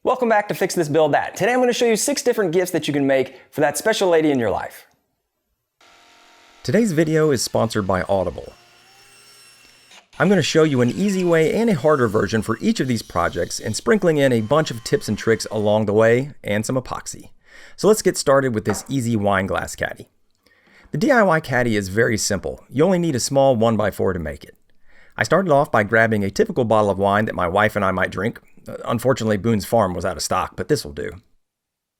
Welcome back to Fix This Build That. Today I'm going to show you 6 different gifts that you can make for that special lady in your life. Today's video is sponsored by Audible. I'm going to show you an easy way and a harder version for each of these projects and sprinkling in a bunch of tips and tricks along the way and some epoxy. So let's get started with this easy wine glass caddy. The DIY caddy is very simple. You only need a small 1x4 to make it. I started off by grabbing a typical bottle of wine that my wife and I might drink. Unfortunately, Boone's Farm was out of stock, but this will do.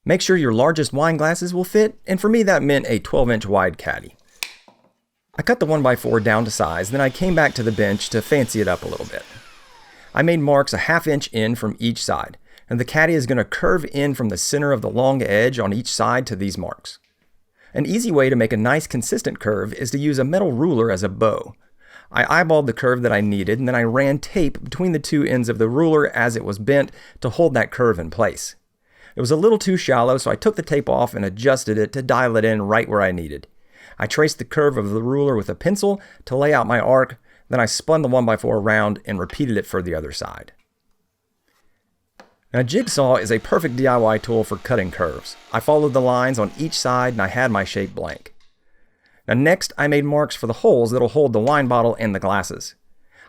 Make sure your largest wine glasses will fit, and for me that meant a 12-inch wide caddy. I cut the 1x4 down to size, then I came back to the bench to fancy it up a little bit. I made marks a 1/2 inch in from each side, and the caddy is going to curve in from the center of the long edge on each side to these marks. An easy way to make a nice consistent curve is to use a metal ruler as a bow. I eyeballed the curve that I needed, and then I ran tape between the two ends of the ruler as it was bent to hold that curve in place. It was a little too shallow, so I took the tape off and adjusted it to dial it in right where I needed. I traced the curve of the ruler with a pencil to lay out my arc, then I spun the 1x4 around and repeated it for the other side. Now, a jigsaw is a perfect DIY tool for cutting curves. I followed the lines on each side and I had my shape blank. Now next, I made marks for the holes that'll hold the wine bottle and the glasses.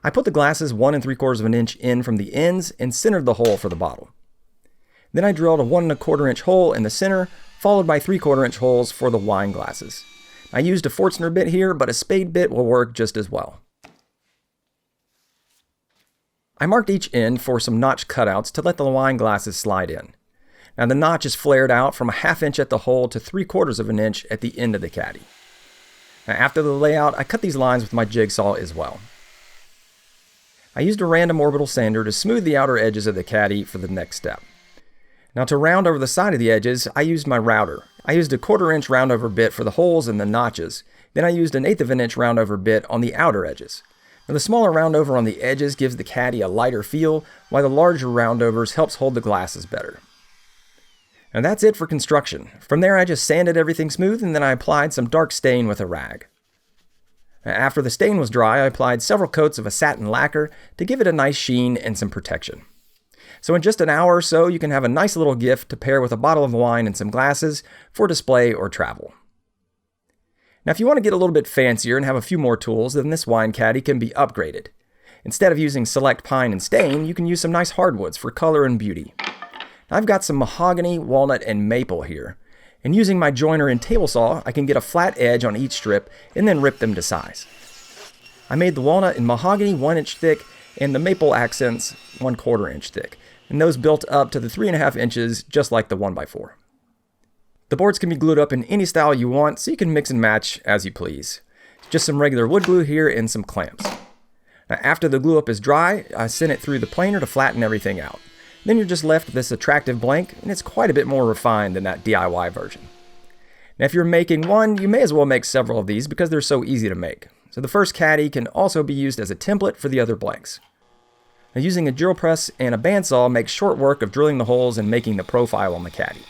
I put the glasses 1 3/4 inch in from the ends and centered the hole for the bottle. Then I drilled a 1 1/4 inch hole in the center, followed by 3/4 inch holes for the wine glasses. I used a Forstner bit here, but a spade bit will work just as well. I marked each end for some notch cutouts to let the wine glasses slide in. Now the notch is flared out from a 1/2 inch at the hole to 3/4 inch at the end of the caddy. Now after the layout, I cut these lines with my jigsaw as well. I used a random orbital sander to smooth the outer edges of the caddy for the next step. Now to round over the side of the edges, I used my router. I used a 1/4 inch roundover bit for the holes and the notches. Then I used an 1/8 inch roundover bit on the outer edges. Now the smaller roundover on the edges gives the caddy a lighter feel, while the larger roundovers helps hold the glasses better. And that's it for construction. From there I just sanded everything smooth and then I applied some dark stain with a rag. After the stain was dry, I applied several coats of a satin lacquer to give it a nice sheen and some protection. So in just an hour or so, you can have a nice little gift to pair with a bottle of wine and some glasses for display or travel. Now if you want to get a little bit fancier and have a few more tools, then this wine caddy can be upgraded. Instead of using select pine and stain, you can use some nice hardwoods for color and beauty. I've got some mahogany, walnut, and maple here. And using my joiner and table saw, I can get a flat edge on each strip and then rip them to size. I made the walnut and mahogany 1 inch thick and the maple accents 1/4 inch thick. And those built up to the 3.5 inches just like the 1x4. The boards can be glued up in any style you want, so you can mix and match as you please. Just some regular wood glue here and some clamps. Now, after the glue up is dry, I send it through the planer to flatten everything out. Then you're just left with this attractive blank, and it's quite a bit more refined than that DIY version. Now if you're making one, you may as well make several of these because they're so easy to make. So the first caddy can also be used as a template for the other blanks. Now using a drill press and a bandsaw makes short work of drilling the holes and making the profile on the caddy.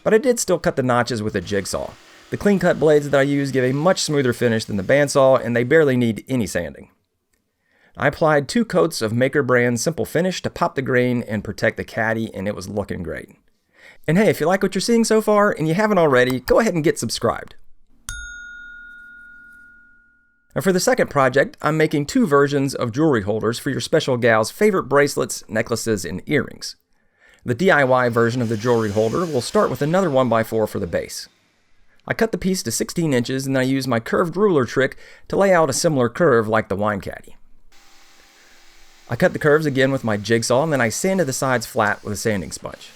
But I did still cut the notches with a jigsaw. The clean cut blades that I use give a much smoother finish than the bandsaw, and they barely need any sanding. I applied 2 coats of Maker brand Simple Finish to pop the grain and protect the caddy, and it was looking great. And hey, if you like what you're seeing so far and you haven't already, go ahead and get subscribed. Now for the second project, I'm making 2 versions of jewelry holders for your special gal's favorite bracelets, necklaces, and earrings. The DIY version of the jewelry holder will start with another 1x4 for the base. I cut the piece to 16 inches and I used my curved ruler trick to lay out a similar curve like the wine caddy. I cut the curves again with my jigsaw and then I sanded the sides flat with a sanding sponge.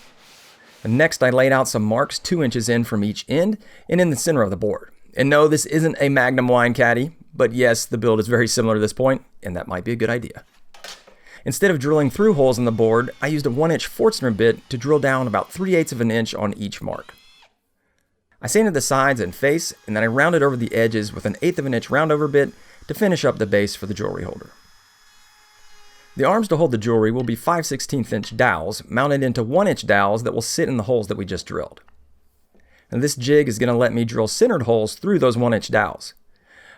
And next I laid out some marks 2 inches in from each end and in the center of the board. And no, this isn't a Magnum wine caddy, but yes, the build is very similar to this point, and that might be a good idea. Instead of drilling through holes in the board, I used a 1 inch Forstner bit to drill down about 3/8 inch on each mark. I sanded the sides and face, and then I rounded over the edges with an 1/8 inch roundover bit to finish up the base for the jewelry holder. The arms to hold the jewelry will be 5/16 inch dowels mounted into 1 inch dowels that will sit in the holes that we just drilled. And this jig is going to let me drill centered holes through those 1 inch dowels.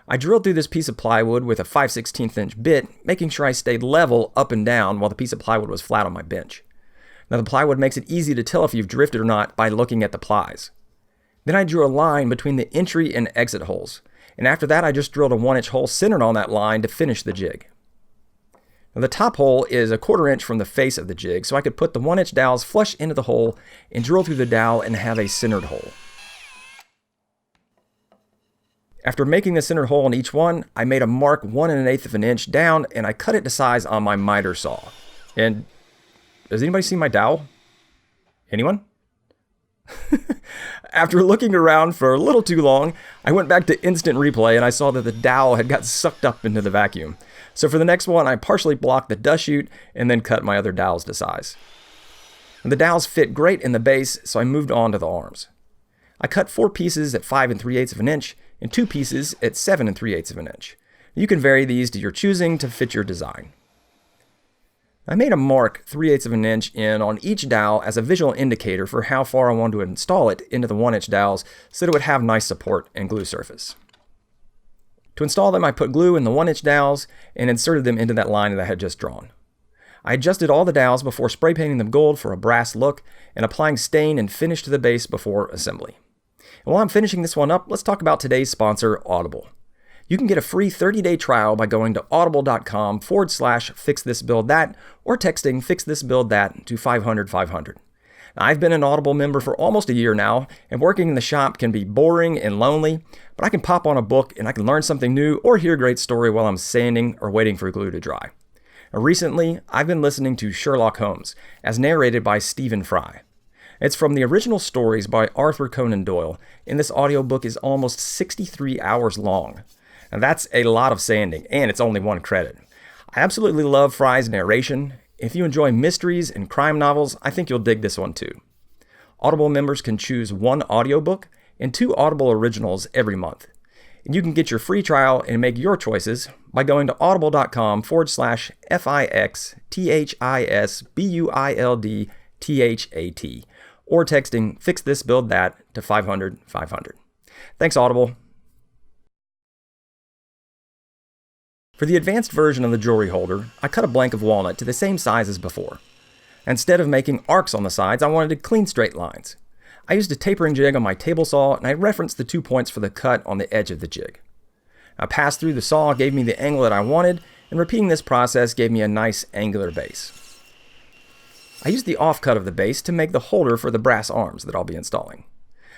I drilled through this piece of plywood with a 5/16 inch bit, making sure I stayed level up and down while the piece of plywood was flat on my bench. Now the plywood makes it easy to tell if you've drifted or not by looking at the plies. Then I drew a line between the entry and exit holes, and after that I just drilled a 1-inch hole centered on that line to finish the jig. Now the top hole is a 1/4 inch from the face of the jig, so I could put the 1-inch dowels flush into the hole and drill through the dowel and have a centered hole. After making the centered hole in each one, I made a mark 1 1/8 of an inch down and I cut it to size on my miter saw. And does anybody see my dowel? Anyone? After looking around for a little too long, I went back to instant replay and I saw that the dowel had got sucked up into the vacuum. So for the next one, I partially blocked the dust chute and then cut my other dowels to size. And the dowels fit great in the base, so I moved on to the arms. I cut 4 pieces at 5 3/8 of an inch and 2 pieces at 7 3/8 of an inch. You can vary these to your choosing to fit your design. I made a mark 3/8 of an inch in on each dowel as a visual indicator for how far I wanted to install it into the 1-inch dowels so that it would have nice support and glue surface. To install them, I put glue in the 1-inch dowels and inserted them into that line that I had just drawn. I adjusted all the dowels before spray painting them gold for a brass look and applying stain and finish to the base before assembly. And while I'm finishing this one up, let's talk about today's sponsor, Audible. You can get a free 30-day trial by going to audible.com/fixthisbuildthat or texting fixthisbuildthat to 500-500. Now, I've been an Audible member for almost a year now, and working in the shop can be boring and lonely, but I can pop on a book and I can learn something new or hear a great story while I'm sanding or waiting for glue to dry. Now, recently, I've been listening to Sherlock Holmes, as narrated by Stephen Fry. It's from the original stories by Arthur Conan Doyle, and this audiobook is almost 63 hours long. Now that's a lot of sanding, and it's only 1 credit. I absolutely love Fry's narration. If you enjoy mysteries and crime novels, I think you'll dig this one too. Audible members can choose 1 audiobook and 2 Audible originals every month. And you can get your free trial and make your choices by going to audible.com/FIXTHISBUILDTHAT or texting fixthisbuildthat to 500-500. Thanks, Audible. For the advanced version of the jewelry holder, I cut a blank of walnut to the same size as before. Instead of making arcs on the sides, I wanted clean straight lines. I used a tapering jig on my table saw and I referenced the 2 points for the cut on the edge of the jig. I passed through the saw gave me the angle that I wanted, and repeating this process gave me a nice angular base. I used the offcut of the base to make the holder for the brass arms that I'll be installing.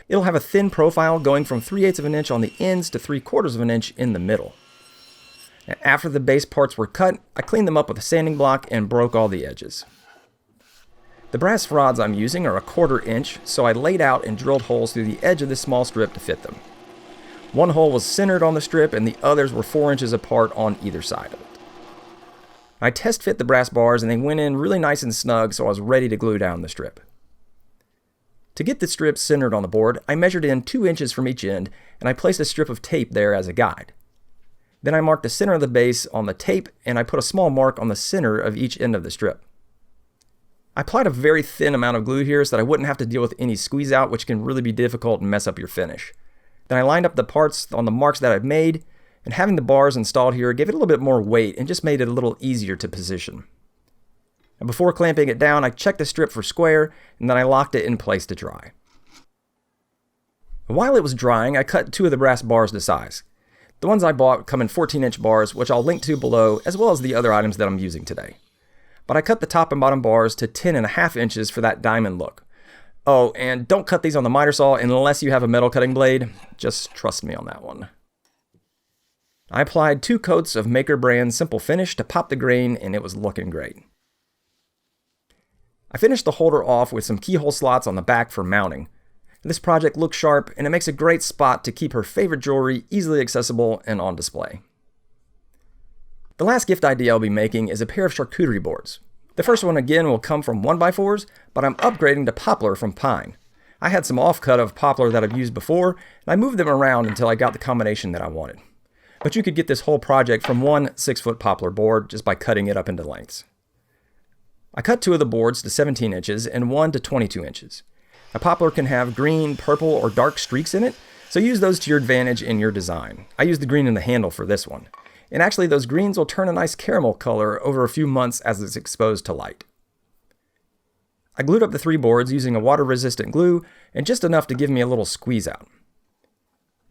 It'll have a thin profile going from 3/8 of an inch on the ends to 3/4 of an inch in the middle. After the base parts were cut, I cleaned them up with a sanding block and broke all the edges. The brass rods I'm using are a 1/4 inch, so I laid out and drilled holes through the edge of this small strip to fit them. 1 hole was centered on the strip and the others were 4 inches apart on either side of it. I test fit the brass bars and they went in really nice and snug, so I was ready to glue down the strip. To get the strip centered on the board, I measured in 2 inches from each end and I placed a strip of tape there as a guide. Then I marked the center of the base on the tape and I put a small mark on the center of each end of the strip. I applied a very thin amount of glue here so that I wouldn't have to deal with any squeeze out, which can really be difficult and mess up your finish. Then I lined up the parts on the marks that I've made, and having the bars installed here gave it a little bit more weight and just made it a little easier to position. And before clamping it down, I checked the strip for square and then I locked it in place to dry. While it was drying, I cut 2 of the brass bars to size. The ones I bought come in 14-inch bars, which I'll link to below, as well as the other items that I'm using today. But I cut the top and bottom bars to 10.5 inches for that diamond look. Oh, and don't cut these on the miter saw unless you have a metal cutting blade. Just trust me on that one. I applied 2 coats of Maker brand Simple Finish to pop the grain, and it was looking great. I finished the holder off with some keyhole slots on the back for mounting. This project looks sharp, and it makes a great spot to keep her favorite jewelry easily accessible and on display. The last gift idea I'll be making is a pair of charcuterie boards. The first one again will come from 1x4s, but I'm upgrading to poplar from pine. I had some offcut of poplar that I've used before, and I moved them around until I got the combination that I wanted. But you could get this whole project from 1 6-foot poplar board just by cutting it up into lengths. I cut 2 of the boards to 17 inches and 1 to 22 inches. A poplar can have green, purple, or dark streaks in it, so use those to your advantage in your design. I used the green in the handle for this one. And actually those greens will turn a nice caramel color over a few months as it's exposed to light. I glued up the 3 boards using a water-resistant glue and just enough to give me a little squeeze out.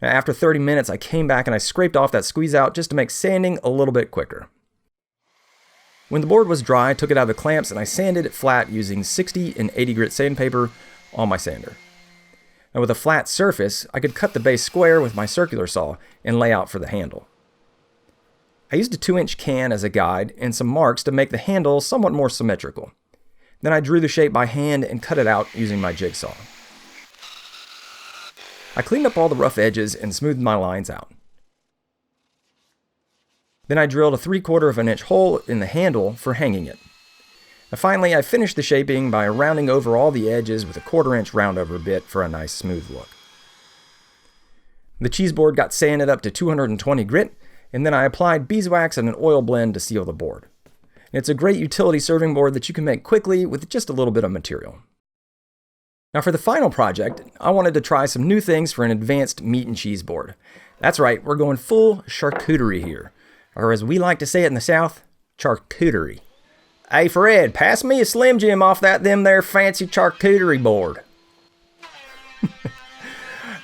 Now, after 30 minutes, I came back and I scraped off that squeeze out just to make sanding a little bit quicker. When the board was dry, I took it out of the clamps and I sanded it flat using 60 and 80 grit sandpaper on my sander. Now with a flat surface, I could cut the base square with my circular saw and lay out for the handle. I used a 2-inch can as a guide and some marks to make the handle somewhat more symmetrical. Then I drew the shape by hand and cut it out using my jigsaw. I cleaned up all the rough edges and smoothed my lines out. Then I drilled a 3/4 inch hole in the handle for hanging it. Now finally, I finished the shaping by rounding over all the edges with a 1/4 inch roundover bit for a nice smooth look. The cheese board got sanded up to 220 grit, and then I applied beeswax and an oil blend to seal the board. And it's a great utility serving board that you can make quickly with just a little bit of material. Now for the final project, I wanted to try some new things for an advanced meat and cheese board. That's right, we're going full charcuterie here. Or as we like to say it in the South, charcuterie. Hey Fred, pass me a Slim Jim off them there fancy charcuterie board.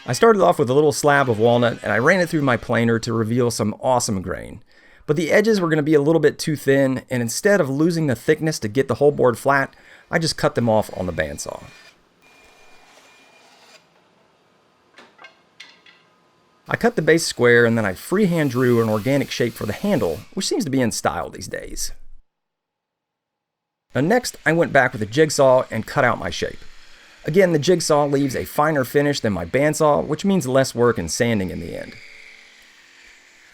I started off with a little slab of walnut and I ran it through my planer to reveal some awesome grain. But the edges were going to be a little bit too thin, and instead of losing the thickness to get the whole board flat, I just cut them off on the bandsaw. I cut the base square and then I freehand drew an organic shape for the handle, which seems to be in style these days. Now next, I went back with a jigsaw and cut out my shape. Again, the jigsaw leaves a finer finish than my bandsaw, which means less work and sanding in the end.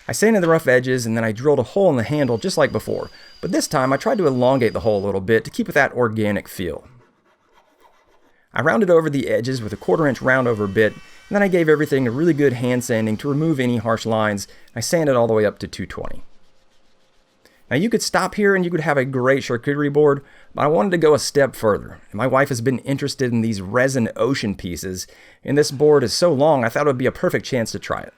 I sanded the rough edges and then I drilled a hole in the handle just like before, but this time I tried to elongate the hole a little bit to keep with that organic feel. I rounded over the edges with a 1/4 inch roundover bit, and then I gave everything a really good hand sanding to remove any harsh lines. I sanded all the way up to 220. Now you could stop here and you could have a great charcuterie board, but I wanted to go a step further. And my wife has been interested in these resin ocean pieces, and this board is so long I thought it would be a perfect chance to try it.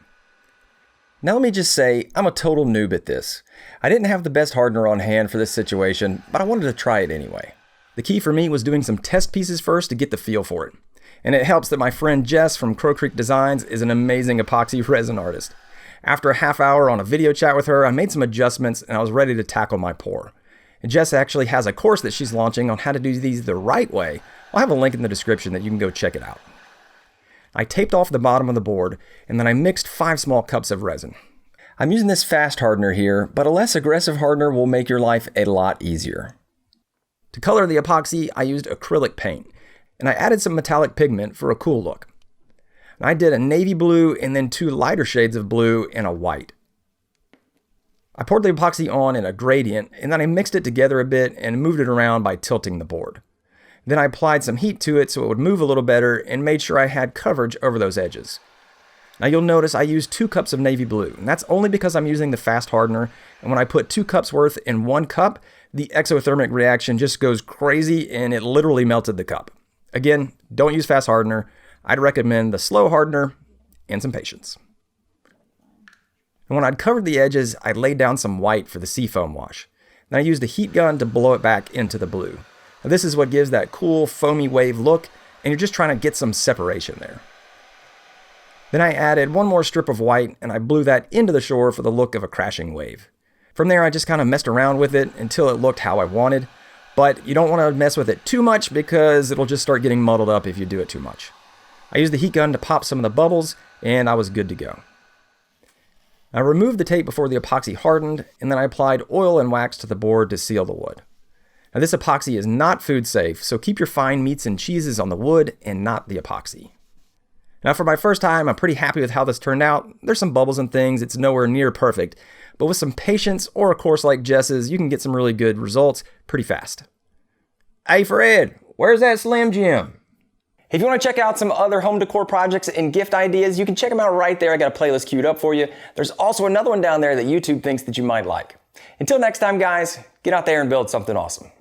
Now let me just say, I'm a total noob at this. I didn't have the best hardener on hand for this situation, but I wanted to try it anyway. The key for me was doing some test pieces first to get the feel for it. And it helps that my friend Jess from Crow Creek Designs is an amazing epoxy resin artist. After a half hour on a video chat with her, I made some adjustments and I was ready to tackle my pour. And Jess actually has a course that she's launching on how to do these the right way. I'll have a link in the description that you can go check it out. I taped off the bottom of the board and then I mixed 5 small cups of resin. I'm using this fast hardener here, but a less aggressive hardener will make your life a lot easier. To color the epoxy, I used acrylic paint, and I added some metallic pigment for a cool look. And I did a navy blue and then 2 lighter shades of blue and a white. I poured the epoxy on in a gradient, and then I mixed it together a bit and moved it around by tilting the board. Then I applied some heat to it so it would move a little better and made sure I had coverage over those edges. Now you'll notice I used 2 cups of navy blue, and that's only because I'm using the fast hardener, and when I put 2 cups worth in 1 cup, the exothermic reaction just goes crazy and it literally melted the cup. Again, don't use fast hardener. I'd recommend the slow hardener and some patience. And when I'd covered the edges, I laid down some white for the seafoam wash. Then I used a heat gun to blow it back into the blue. Now this is what gives that cool foamy wave look, and you're just trying to get some separation there. Then I added 1 more strip of white and I blew that into the shore for the look of a crashing wave. From there, I just kind of messed around with it until it looked how I wanted, but you don't want to mess with it too much because it'll just start getting muddled up if you do it too much. I used the heat gun to pop some of the bubbles and I was good to go. I removed the tape before the epoxy hardened, and then I applied oil and wax to the board to seal the wood. Now this epoxy is not food safe, so keep your fine meats and cheeses on the wood and not the epoxy. Now for my first time, I'm pretty happy with how this turned out. There's some bubbles and things, it's nowhere near perfect, but with some patience or a course like Jess's, you can get some really good results pretty fast. Hey Fred, where's that Slim Jim? If you want to check out some other home decor projects and gift ideas, you can check them out right there. I got a playlist queued up for you. There's also another one down there that YouTube thinks that you might like. Until next time, guys, get out there and build something awesome.